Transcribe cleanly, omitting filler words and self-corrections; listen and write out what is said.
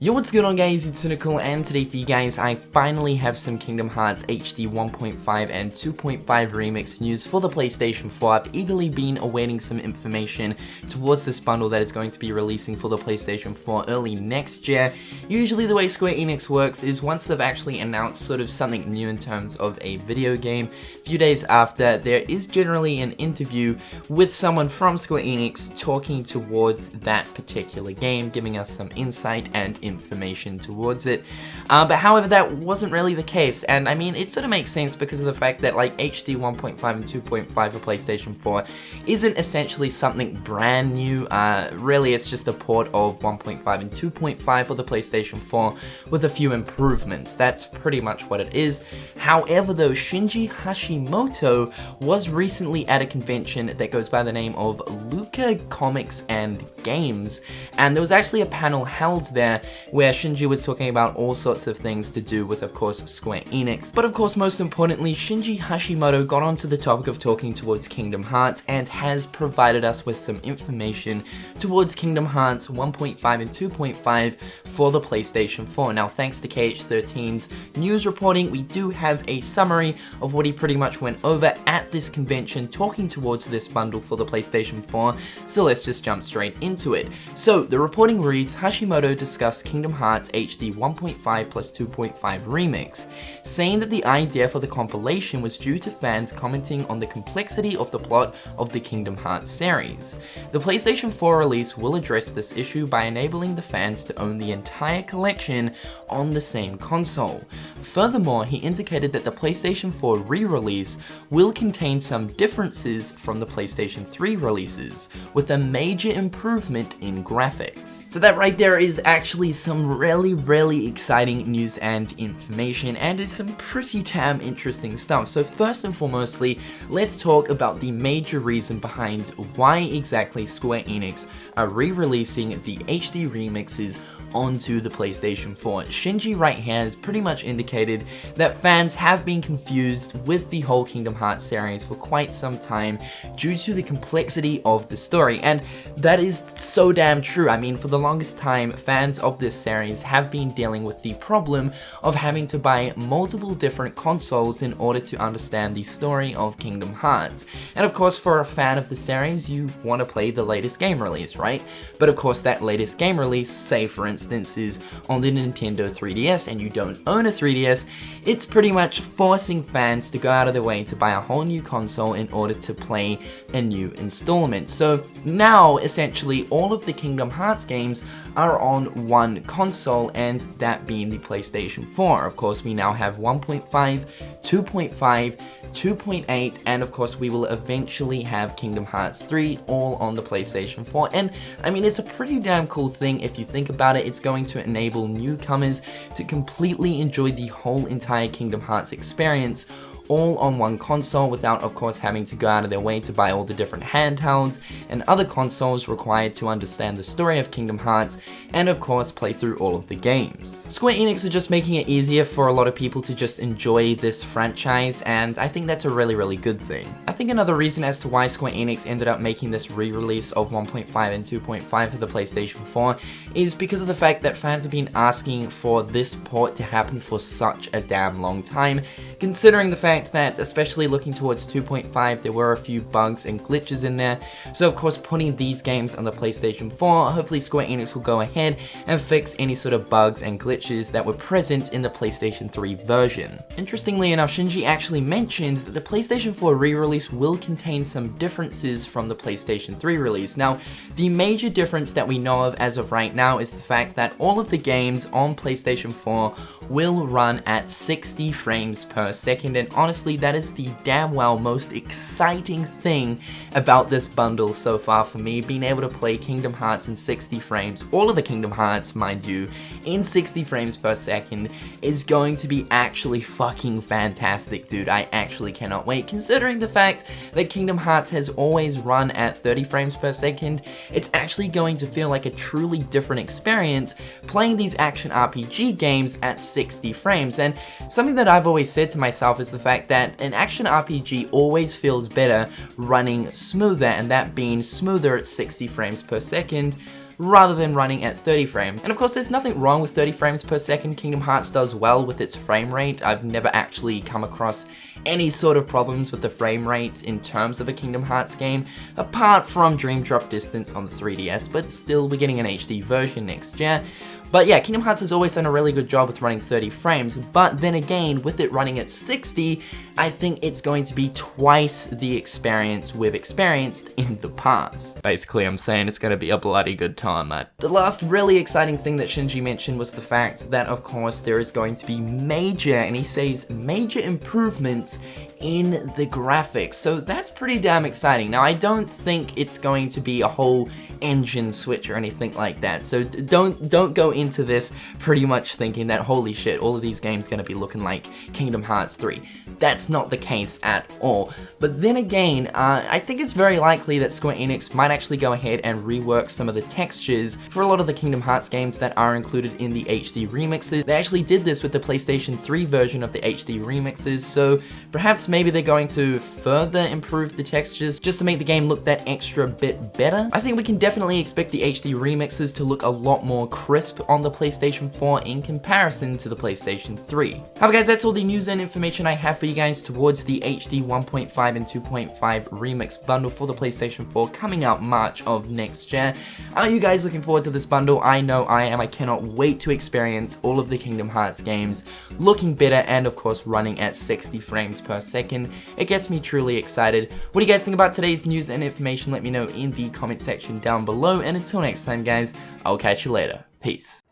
Yo, what's going on guys, it's Cynical, and today for you guys I finally have some Kingdom Hearts HD 1.5 and 2.5 remix news for the PlayStation 4. I've eagerly been awaiting some information towards this bundle that is going to be releasing for the PlayStation 4 early next year. Usually the way Square Enix works is once they've actually announced sort of something new in terms of a video game, a few days after there is generally an interview with someone from Square Enix talking towards that particular game, giving us some insight and information towards it. But however, that wasn't really the case, and I mean, it sort of makes sense because of the fact that like HD 1.5 and 2.5 for PlayStation 4 isn't essentially something brand new. Really, it's just a port of 1.5 and 2.5 for the PlayStation 4 with a few improvements. That's pretty much what it is. However though, Shinji Hashimoto was recently at a convention that goes by the name of Luca Comics and Games, and there was actually a panel held there where Shinji was talking about all sorts of things to do with, of course, Square Enix. But of course, most importantly, Shinji Hashimoto got onto the topic of talking towards Kingdom Hearts and has provided us with some information towards Kingdom Hearts 1.5 and 2.5 for the PlayStation 4. Now, thanks to KH13's news reporting, we do have a summary of what he pretty much went over at this convention talking towards this bundle for the PlayStation 4, so let's just jump straight into it. So, the reporting reads, Hashimoto discussed Kingdom Hearts HD 1.5 plus 2.5 remix, saying that the idea for the compilation was due to fans commenting on the complexity of the plot of the Kingdom Hearts series. The PlayStation 4 release will address this issue by enabling the fans to own the entire collection on the same console. Furthermore, he indicated that the PlayStation 4 re-release will contain some differences from the PlayStation 3 releases, with a major improvement in graphics. So that right there is actually some really exciting news and information, and it's some pretty damn interesting stuff. So first and foremostly, let's talk about the major reason behind why exactly Square Enix are re-releasing the HD remixes onto the PlayStation 4. Shinji right here has pretty much indicated that fans have been confused with the whole Kingdom Hearts series for quite some time due to the complexity of the story, and that is so damn true. I mean, for the longest time, fans of this series have been dealing with the problem of having to buy multiple different consoles in order to understand the story of Kingdom Hearts. And of course, for a fan of the series, you want to play the latest game release, right? But of course, that latest game release, say for instance, is on the Nintendo 3DS and you don't own a 3DS, it's pretty much forcing fans to go out of their way to buy a whole new console in order to play a new installment. So now, essentially, all of the Kingdom Hearts games are on one console, and that being the PlayStation 4. Of course, we now have 1.5, 2.5, 2.8, and of course we will eventually have Kingdom Hearts 3 all on the PlayStation 4. And I mean, it's a pretty damn cool thing if you think about it. It's going to enable newcomers to completely enjoy the whole entire Kingdom Hearts experience all on one console without, of course, having to go out of their way to buy all the different handhelds and other consoles required to understand the story of Kingdom Hearts and, of course, play through all of the games. Square Enix are just making it easier for a lot of people to just enjoy this franchise, and I think that's a really good thing. I think another reason as to why Square Enix ended up making this re-release of 1.5 and 2.5 for the PlayStation 4 is because of the fact that fans have been asking for this port to happen for such a damn long time, considering the fact that, especially looking towards 2.5, there were a few bugs and glitches in there. So of course, putting these games on the PlayStation 4, hopefully Square Enix will go ahead and fix any sort of bugs and glitches that were present in the PlayStation 3 version. Interestingly enough, Shinji actually mentioned that the PlayStation 4 re-release will contain some differences from the PlayStation 3 release. Now, the major difference that we know of as of right now is the fact that all of the games on PlayStation 4 will run at 60 frames per second, and honestly, that is the damn well most exciting thing about this bundle so far for me. Being able to play Kingdom Hearts in 60 frames, all of the Kingdom Hearts, mind you, in 60 frames per second is going to be actually fucking fantastic, dude. I actually cannot wait. Considering the fact that Kingdom Hearts has always run at 30 frames per second, it's actually going to feel like a truly different experience playing these action RPG games at 60 frames. And something that I've always said to myself is the fact that an action RPG always feels better running smoother, and that being smoother at 60 frames per second rather than running at 30 frames. And of course, there's nothing wrong with 30 frames per second. Kingdom Hearts does well with its frame rate. I've never actually come across any sort of problems with the frame rate in terms of a Kingdom Hearts game, apart from Dream Drop Distance on the 3DS, but still, we're getting an HD version next year. But yeah, Kingdom Hearts has always done a really good job with running 30 frames, but then again, with it running at 60, I think it's going to be twice the experience we've experienced in the past. Basically, I'm saying it's going to be a bloody good time, mate. The last really exciting thing that Shinji mentioned was the fact that, of course, there is going to be major, and he says major improvements in the graphics, so that's pretty damn exciting. Now, I don't think it's going to be a whole engine switch or anything like that, so don't go into this pretty much thinking that holy shit, all of these games gonna be looking like Kingdom Hearts 3. That's not the case at all. But then again, I think it's very likely that Square Enix might actually go ahead and rework some of the textures for a lot of the Kingdom Hearts games that are included in the HD remixes. They actually did this with the PlayStation 3 version of the HD remixes, so perhaps maybe they're going to further improve the textures just to make the game look that extra bit better. I think we can definitely expect the HD remixes to look a lot more crisp on the PlayStation 4 in comparison to the PlayStation 3. However guys, that's all the news and information I have for you guys towards the HD 1.5 and 2.5 remix bundle for the PlayStation 4 coming out March of next year. Are you guys looking forward to this bundle? I know I am. I cannot wait to experience all of the Kingdom Hearts games looking better and of course running at 60 frames per second. It gets me truly excited. What do you guys think about today's news and information? Let me know in the comment section down below, and until next time guys, I'll catch you later. Peace.